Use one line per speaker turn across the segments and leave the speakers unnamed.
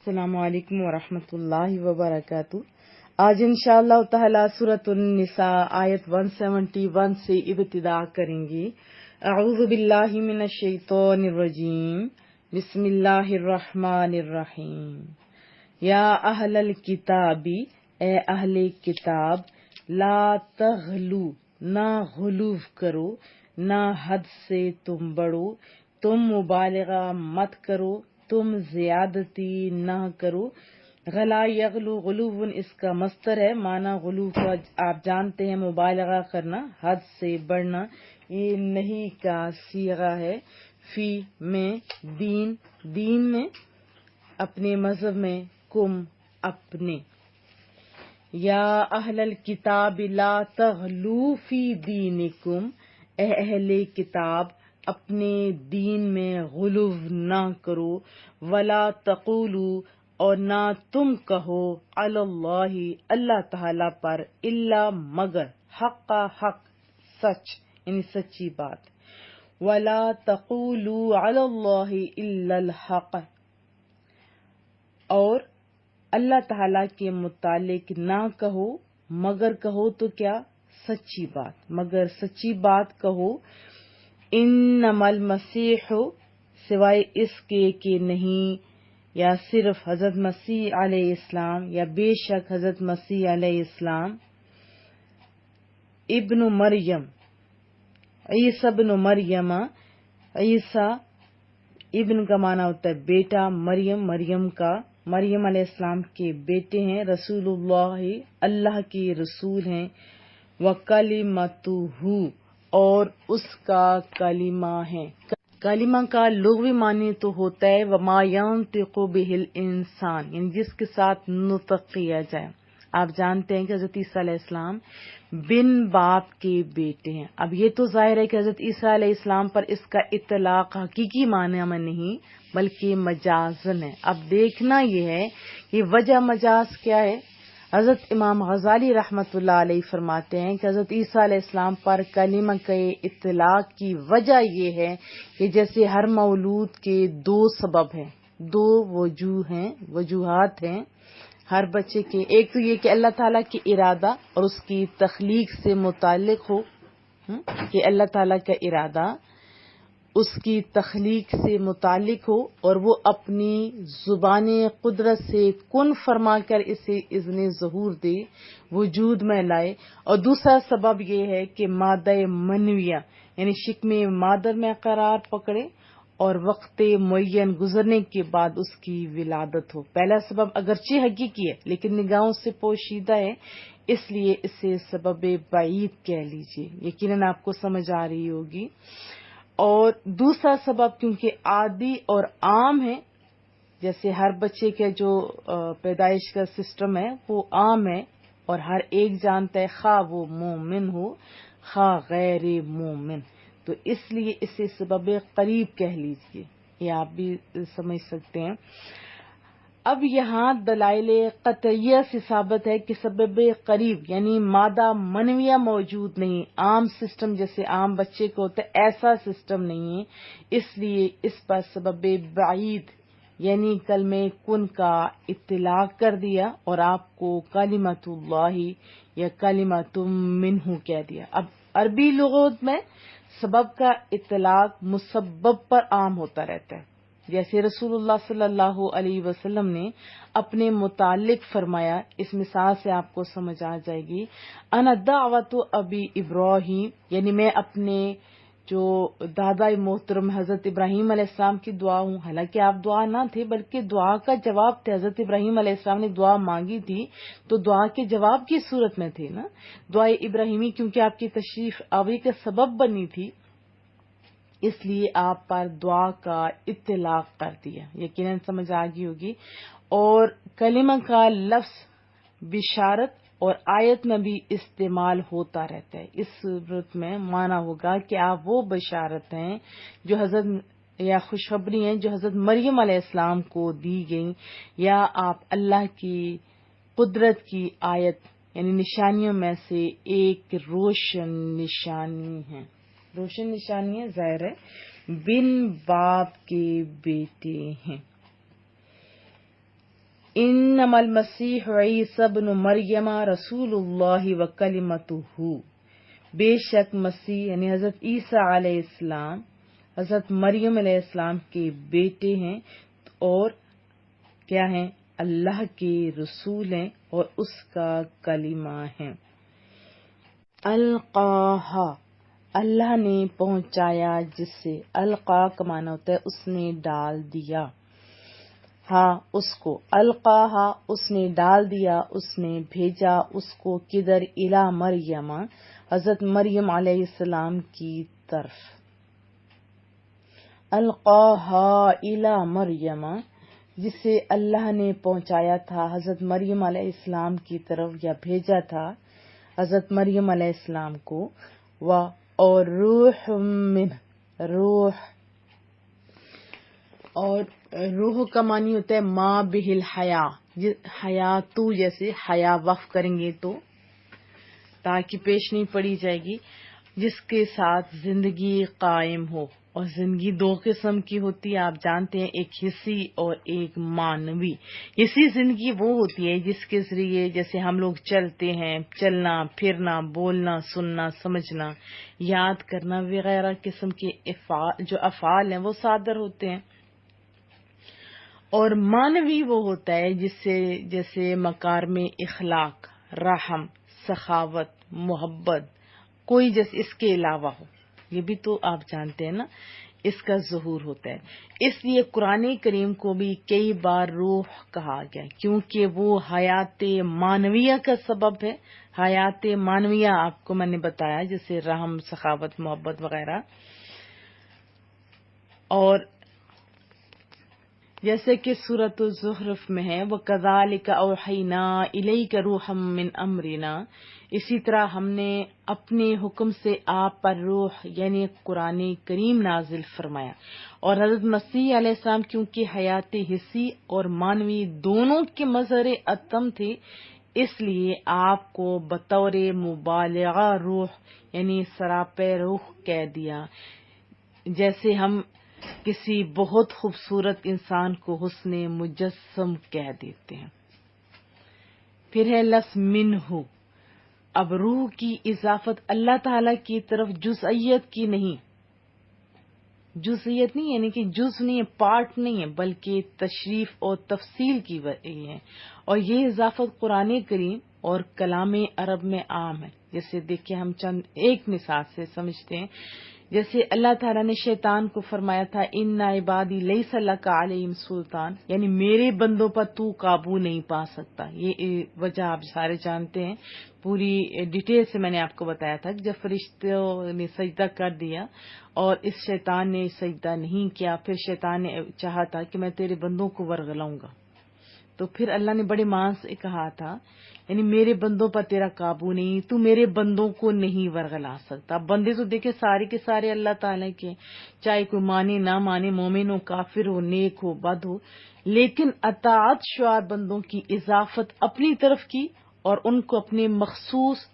السلام علیکم ورحمۃ اللہ وبرکاتہ۔ آج انشاءاللہ تعالی سورۃ النساء آیت 171 سے ابتدا کریں گے۔ اعوذ باللہ من الشیطان الرجیم، بسم اللہ الرحمن الرحیم۔ یا اہل الکتاب، اے اہل کتاب، لا تغلو، نہ غلو کرو، نہ حد سے تم بڑھو، تم مبالغہ مت کرو، تم زیادتی نہ کرو۔ غلا یغلو، غلو اس کا مصدر ہے، معنی غلو کا آپ جانتے ہیں مبالغہ کرنا، حد سے بڑھنا۔ یہ نہیں کا صیغہ ہے، فی میں، دین میں، اپنے مذہب میں، کم اپنے۔ یا اہل الکتاب لا تغلو فی دینکم، اے اہل کتاب اپنے دین میں غلو نہ کرو، ولا تقولوا اور نہ تم کہو، علی اللہ اللہ تعالی پر، الا مگر، حق سچ یعنی سچی بات، ولا تقولوا علی اللہ الا الحق، اور اللہ تعالی کے متعلق نہ کہو مگر کہو تو کیا، سچی بات، مگر سچی بات کہو۔ انما المسیح، سوائے اس کے کہ نہیں، یا صرف حضرت مسیح علیہ السلام، یا بے شک حضرت مسیح علیہ السلام، ابن مریم، عیسیٰ ابن مریم، عیسیٰ ابن کا معنی ہوتا ہے بیٹا، مریم علیہ السلام کے بیٹے ہیں، رسول اللہ اللہ کے رسول ہیں، وَكَلِمَتُهُ اور اس کا کلمہ ہے۔ کلمہ کا لغوی معنی تو ہوتا ہے وَمَا يَنطِقُ بِهِ الْإِنسان، یعنی جس کے ساتھ نطق کیا جائے۔ آپ جانتے ہیں کہ حضرت عیسیٰ علیہ السلام بن باپ کے بیٹے ہیں۔ اب یہ تو ظاہر ہے کہ حضرت عیسیٰ علیہ السلام پر اس کا اطلاق حقیقی معنی میں نہیں بلکہ مجازن ہے۔ اب دیکھنا یہ ہے کہ وجہ مجاز کیا ہے۔ حضرت امام غزالی رحمۃ اللہ علیہ فرماتے ہیں کہ حضرت عیسیٰ علیہ السلام پر کلمہ کے اطلاق کی وجہ یہ ہے کہ جیسے ہر مولود کے دو سبب ہیں، دو وجوہات ہیں ہر بچے کے، ایک تو یہ کہ اللہ تعالیٰ کی ارادہ اور اس کی تخلیق سے متعلق ہو، کہ اللہ تعالیٰ کا ارادہ اس کی تخلیق سے متعلق ہو اور وہ اپنی زبان قدرت سے کن فرما کر اسے اذن ظہور دے، وجود میں لائے۔ اور دوسرا سبب یہ ہے کہ مادہ منویہ یعنی شکم مادر میں قرار پکڑے اور وقت معین گزرنے کے بعد اس کی ولادت ہو۔ پہلا سبب اگرچہ حقیقی ہے لیکن نگاہوں سے پوشیدہ ہے، اس لیے اسے سبب بعید کہہ لیجئے، یقیناً آپ کو سمجھ آ رہی ہوگی۔ اور دوسرا سبب کیونکہ عادی اور عام ہے، جیسے ہر بچے کے جو پیدائش کا سسٹم ہے وہ عام ہے اور ہر ایک جانتا ہے، خواہ وہ مومن ہو خواہ غیر مومن، تو اس لیے اسے سبب قریب کہہ لیجئے، یہ آپ بھی سمجھ سکتے ہیں۔ اب یہاں دلائل قطعیہ سے ثابت ہے کہ سبب قریب یعنی مادہ منویہ موجود نہیں، عام سسٹم جیسے عام بچے کو ہوتا ہے ایسا سسٹم نہیں ہے، اس لیے اس پر سبب بعید یعنی کلمہ کن کا اطلاق کر دیا اور آپ کو کلمۃ اللہ یا کلمۃ منہ کہہ دیا۔ اب عربی لغت میں سبب کا اطلاق مسبب پر عام ہوتا رہتا ہے، جیسے رسول اللہ صلی اللہ علیہ وسلم نے اپنے متعلق فرمایا، اس مثال سے آپ کو سمجھ آ جائے گی، انا دعوت ابی ابراہیم، یعنی میں اپنے جو دادا محترم حضرت ابراہیم علیہ السلام کی دعا ہوں۔ حالانکہ آپ دعا نہ تھے بلکہ دعا کا جواب تھے، حضرت ابراہیم علیہ السلام نے دعا مانگی تھی تو دعا کے جواب کی صورت میں تھے نا، دعائے ابراہیمی کیونکہ آپ کی تشریف آوری کا سبب بنی تھی، اس لیے آپ پر دعا کا اطلاق کر دیا، یقیناً سمجھ آ گئی ہوگی۔ اور کلمہ کا لفظ بشارت اور آیت میں بھی استعمال ہوتا رہتا ہے، اس صورت میں معنی ہوگا کہ آپ وہ بشارت ہیں جو حضرت یا خوشخبری ہیں جو حضرت مریم علیہ السلام کو دی گئیں، یا آپ اللہ کی قدرت کی آیت یعنی نشانیوں میں سے ایک روشن نشانی ہے، روشن نشانی ہے، ظاہر ہے بن باپ کے بیٹے ہیں۔ انما المسیح عیسی ابن مریم رسول اللہ و کلمتہ، بے شک مسیح یعنی حضرت عیسیٰ علیہ السلام حضرت مریم علیہ السلام کے بیٹے ہیں اور کیا ہیں؟ اللہ کے رسول ہیں اور اس کا کلمہ ہے۔ القاہا، اللہ نے پہنچایا جس سے، القا کا معنی ہوتا ہے اس نے ڈال دیا، ہاں اس کو، القاہا اس نے ڈال دیا، اس نے بھیجا اس کو، کدھر؟ الی مریم، حضرت مریم علیہ السلام کی طرف۔ القاہا الی مریم، جسے اللہ نے پہنچایا تھا حضرت مریم علیہ السلام کی طرف یا بھیجا تھا حضرت مریم علیہ السلام کو، اور روح من، روح، اور روح کا معنی ہوتا ہے ما بہل حیا، حیاتو جیسے حیا وقف کریں گے تو تاکہ پیش نہیں پڑی جائے گی، جس کے ساتھ زندگی قائم ہو، اور زندگی دو قسم کی ہوتی ہے آپ جانتے ہیں، ایک حصی اور ایک معنوی۔ حصی زندگی وہ ہوتی ہے جس کے ذریعے جیسے ہم لوگ چلتے ہیں، چلنا پھرنا، بولنا سننا سمجھنا یاد کرنا وغیرہ قسم کے جو افعال ہیں وہ صادر ہوتے ہیں، اور معنوی وہ ہوتا ہے جس سے جیسے مکارم اخلاق، رحم، سخاوت، محبت، کوئی جیسے اس کے علاوہ ہو، یہ بھی تو آپ جانتے ہیں نا، اس کا ظہور ہوتا ہے۔ اس لیے قرآن کریم کو بھی کئی بار روح کہا گیا کیونکہ وہ حیات معنویہ کا سبب ہے۔ حیات معنویہ آپ کو میں نے بتایا جیسے رحم، سخاوت، محبت وغیرہ، اور جیسے کہ سورۃ الزخرف میں ہے وَكَذَلِكَ أَوْحَيْنَا إِلَيْكَ رُوحًا مِّنْ أَمْرِنَا، اسی طرح ہم نے اپنے حکم سے آپ پر روح یعنی قرآن کریم نازل فرمایا۔ اور حضرت مسیح علیہ السلام کیونکہ حیات حسی اور معنوی دونوں کے مظہر اتم تھے، اس لیے آپ کو بطور مبالغہ روح یعنی سراپے روح کہہ دیا، جیسے ہم کسی بہت خوبصورت انسان کو حسن مجسم کہہ دیتے ہیں۔ پھر ہے لس منہ، اب روح کی اضافت اللہ تعالی کی طرف جزئیت کی نہیں، جزئیت نہیں یعنی کہ جز نہیں ہے، پارٹ نہیں ہے، بلکہ تشریف اور تفصیل کی وجہ ہے، اور یہ اضافت قرآن کریم اور کلام عرب میں عام ہے۔ جیسے دیکھیں ہم چند ایک مثال سے سمجھتے ہیں، جیسے اللہ تعالیٰ نے شیطان کو فرمایا تھا ان عبادی لیس لک علیہم سلطان، یعنی میرے بندوں پر تو قابو نہیں پا سکتا۔ یہ وجہ آپ سارے جانتے ہیں، پوری ڈیٹیل سے میں نے آپ کو بتایا تھا کہ جب فرشتوں نے سجدہ کر دیا اور اس شیطان نے سجدہ نہیں کیا، پھر شیطان نے چاہا تھا کہ میں تیرے بندوں کو ورگلاؤں گا، تو پھر اللہ نے بڑے مان سے کہا تھا یعنی میرے بندوں پر تیرا قابو نہیں، تو میرے بندوں کو نہیں ورگلا سکتا۔ بندے تو دیکھے سارے کے سارے اللہ تعالیٰ کے، چاہے کوئی مانے نہ مانے، مومن ہو، کافر ہو، نیک ہو، بد ہو، لیکن اطاعت شعار بندوں کی اضافت اپنی طرف کی اور ان کو اپنے مخصوص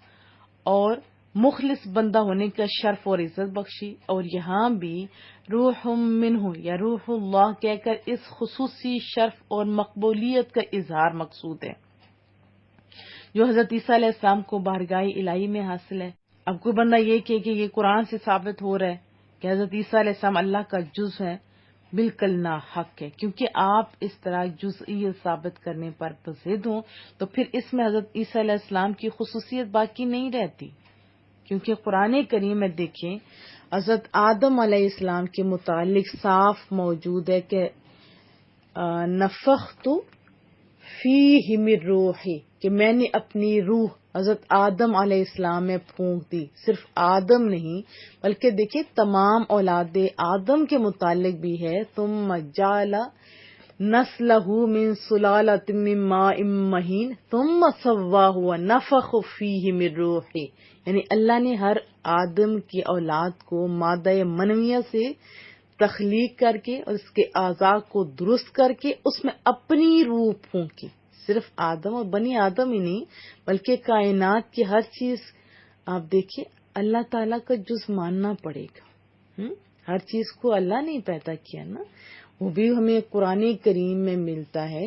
اور مخلص بندہ ہونے کا شرف اور عزت بخشی، اور یہاں بھی روح منہ یا روح اللہ کہہ کر اس خصوصی شرف اور مقبولیت کا اظہار مقصود ہے جو حضرت عیسیٰ علیہ السلام کو بارگاہ الہی میں حاصل ہے۔ اب کوئی بندہ یہ کہ یہ قرآن سے ثابت ہو رہا ہے کہ حضرت عیسیٰ علیہ السلام اللہ کا جز ہے، بالکل ناحق ہے، کیونکہ آپ اس طرح جزئیت ثابت کرنے پر ضد ہوں تو پھر اس میں حضرت عیسیٰ علیہ السلام کی خصوصیت باقی نہیں رہتی، کیونکہ قرآن کریم میں دیکھیں حضرت آدم علیہ السلام کے متعلق صاف موجود ہے کہ نفخت فیہ من روحی، کہ میں نے اپنی روح حضرت آدم علیہ السلام میں پھونک دی۔ صرف آدم نہیں بلکہ دیکھیں تمام اولاد آدم کے متعلق بھی ہے، ثم جعل نسلہ من سلالۃ من ماء مہین ثم سواہ ونفخ فیہ من روحی، یعنی اللہ نے ہر آدم کی اولاد کو مادہ منویہ سے تخلیق کر کے اور اس کے اعضاء کو درست کر کے اس میں اپنی روح پھونکی۔ صرف آدم اور بنی آدم ہی نہیں بلکہ کائنات کی ہر چیز آپ دیکھیں اللہ تعالیٰ کا جز ماننا پڑے گا۔ ہر چیز کو اللہ نے پیدا کیا نا، وہ بھی ہمیں قرآن کریم میں ملتا ہے۔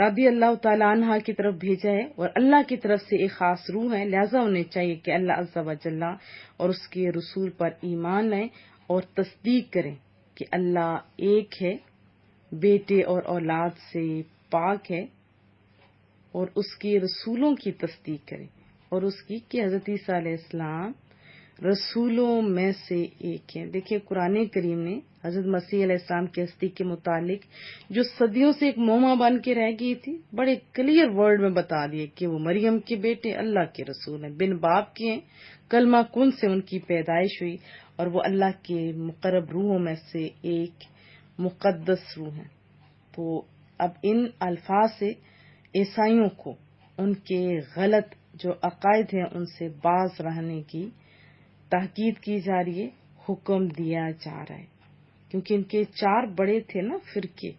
رضی اللہ تعالیٰ عنہ کی طرف بھیجا ہے اور اللہ کی طرف سے ایک خاص روح ہے، لہذا انہیں چاہیے کہ اللہ عز و جل اور اس کے رسول پر ایمان لائیں اور تصدیق کریں کہ اللہ ایک ہے، بیٹے اور اولاد سے پاک ہے، اور اس کے رسولوں کی تصدیق کریں اور اس کی کہ حضرت عیسیٰ علیہ السلام رسولوں میں سے ایک ہیں۔ دیکھیں قرآن کریم نے حضرت مسیح علیہ السلام کی ہستی کے متعلق جو صدیوں سے ایک موما بن کے رہ گئی تھی، بڑے کلیئر ورڈ میں بتا دیے کہ وہ مریم کے بیٹے اللہ کے رسول ہیں، بن باپ کے ہیں، کلمہ کن سے ان کی پیدائش ہوئی اور وہ اللہ کے مقرب روحوں میں سے ایک مقدس روح ہیں۔ تو اب ان الفاظ سے عیسائیوں کو ان کے غلط جو عقائد ہیں ان سے باز رہنے کی تاکید کی جا رہی ہے، حکم دیا جا رہا ہے، کیونکہ ان کے 4 بڑے تھے نا فرقے،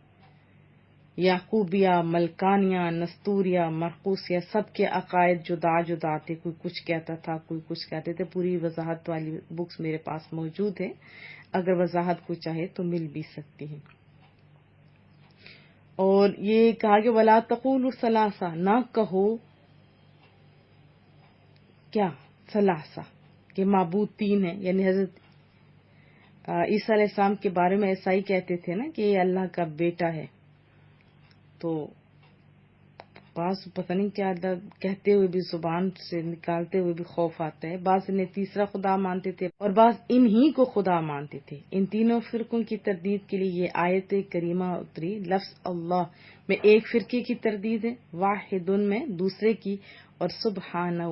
یعقوبیہ، ملکانیہ، نستوریہ، مرقوسیہ، سب کے عقائد جدا جدا تھے، کوئی کچھ کہتا تھا، کوئی کچھ کہتے تھے۔ پوری وضاحت والی بکس میرے پاس موجود ہے، اگر وضاحت کو چاہے تو مل بھی سکتی ہیں۔ اور یہ کہا کہ وَلَا تَقُولُوا ثَلَاثَةٌ، نہ کہو کیا ثلاثہ، کہ معبود 3 ہیں، یعنی حضرت عیسیٰ علیہ السلام کے بارے میں ایسا ہی کہتے تھے نا کہ یہ اللہ کا بیٹا ہے، تو بعض پتہ نہیں کیا کہتے ہوئے بھی زبان سے نکالتے ہوئے بھی خوف آتا ہے۔ بعض انہیں تیسرا خدا مانتے تھے اور بعض انہی کو خدا مانتے تھے۔ ان تینوں فرقوں کی تردید کے لیے یہ آیت کریمہ اتری۔ لفظ اللہ میں ایک فرقے کی تردید ہے، واحد میں دوسرے کی، اور سبحانہ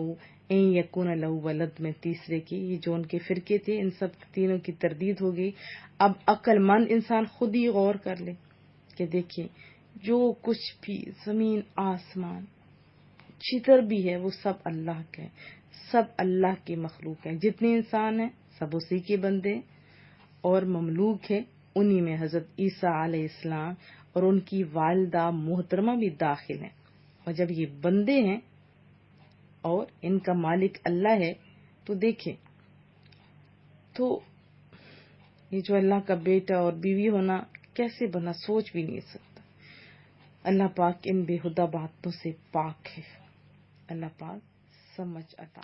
ان یکون لہ ولد میں تیسرے کی۔ یہ جو ان کے فرقے تھے ان سب تینوں کی تردید ہو گئی۔ اب عقل مند انسان خود ہی غور کر لے کہ دیکھیں جو کچھ بھی زمین آسمان جدھر بھی ہے وہ سب اللہ کا ہے، سب اللہ کی مخلوق ہے، جتنے انسان ہیں سب اسی کے بندے اور مملوک ہیں، انہی میں حضرت عیسیٰ علیہ السلام اور ان کی والدہ محترمہ بھی داخل ہیں۔ اور جب یہ بندے ہیں اور ان کا مالک اللہ ہے تو دیکھیں، تو یہ جو اللہ کا بیٹا اور بیوی ہونا کیسے بنا، سوچ بھی نہیں سکتا۔ اللہ پاک ان بے ہدہ باتوں سے پاک ہے، اللہ پاک سمجھ عطا